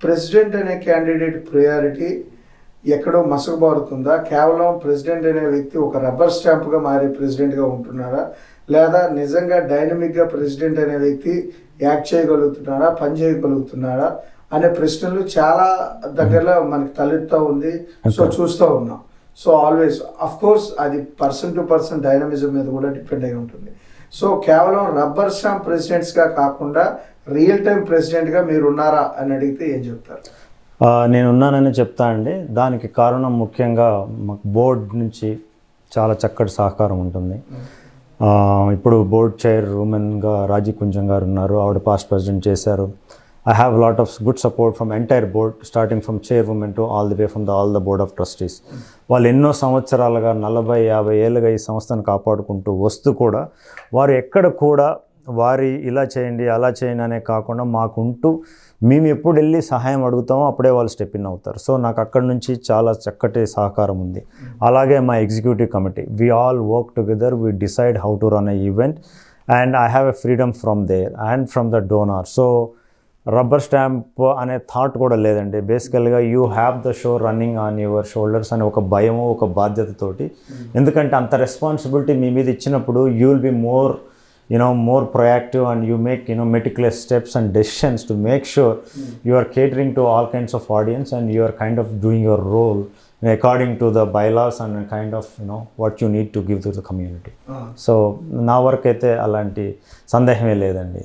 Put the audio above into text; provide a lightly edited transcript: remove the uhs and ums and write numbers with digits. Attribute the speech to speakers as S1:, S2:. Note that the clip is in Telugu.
S1: ప్రెసిడెంట్ అనే క్యాండిడేట్ ప్రయారిటీ ఎక్కడో మసకబారుతుందా? కేవలం ప్రెసిడెంట్ అనే వ్యక్తి ఒక రబ్బర్ స్టాంప్గా మారి ప్రెసిడెంట్గా ఉంటున్నారా, లేదా నిజంగా డైనమిక్గా ప్రెసిడెంట్ అనే వ్యక్తి యాక్ట్ చేయగలుగుతున్నారా, పని చేయగలుగుతున్నారా అనే ప్రశ్నలు చాలా దగ్గరలో మనకి తలెత్తుతూ ఉంది. సో చూస్తూ ఉన్నాం. సో ఆల్వేస్ అఫ్ కోర్స్ అది పర్సన్ టు పర్సన్ డైనమిజం మీద కూడా డిపెండ్ అయి ఉంటుంది. సో కేవలం రబ్బర్ స్టాంప్ ప్రెసిడెంట్స్గా కాకుండా రియల్ టైం ప్రెసిడెంట్గా మీరు ఉన్నారా అని అడిగితే ఏం చెప్తారు?
S2: నేను ఉన్నానని చెప్తా అండి. దానికి కారణం ముఖ్యంగా మాకు బోర్డ్ నుంచి చాలా చక్కటి సహకారం ఉంటుంది. ఇప్పుడు బోర్డ్ చైర్ ఉమెన్గా రాజీ కుంజం గారు ఉన్నారు, ఆవిడ పాస్ట్ ప్రెసిడెంట్ చేశారు. I have a lot of good support from entire board, starting from chairwoman to all the way from all the board of trustees. వాళ్ళు ఎన్నో సంవత్సరాలుగా 40-50 ఏళ్ళుగా ఈ సంస్థను కాపాడుకుంటూ వస్తూ కూడా వారు ఎక్కడ కూడా వారి ఇలా చేయండి అలా చేయండి అనే కాకుండా మాకుంటూ మేము ఎప్పుడు వెళ్ళి సహాయం అడుగుతామో అప్పుడే వాళ్ళు స్టెప్ ఇన్ అవుతారు. సో నాకు అక్కడి నుంచి చాలా చక్కటి సహకారం ఉంది. అలాగే మా executive committee, we all work together, we decide how to run a event and I have a freedom from there and from the donor. So rubber stamp అనే థాట్ కూడా లేదండి. బేసికల్గా you have the show running on your shoulders అనే ఒక భయము, ఒక బాధ్యతతోటి. ఎందుకంటే అంత రెస్పాన్సిబిలిటీ మీ మీద ఇచ్చినప్పుడు you will be more proactive and you make meticulous steps and decisions to make sure you are catering to all kinds of audience and you are kind of doing your role according to the bylaws and kind of what you need to give to the community. So నా వరకు అయితే అలాంటి సందేహమే లేదండి.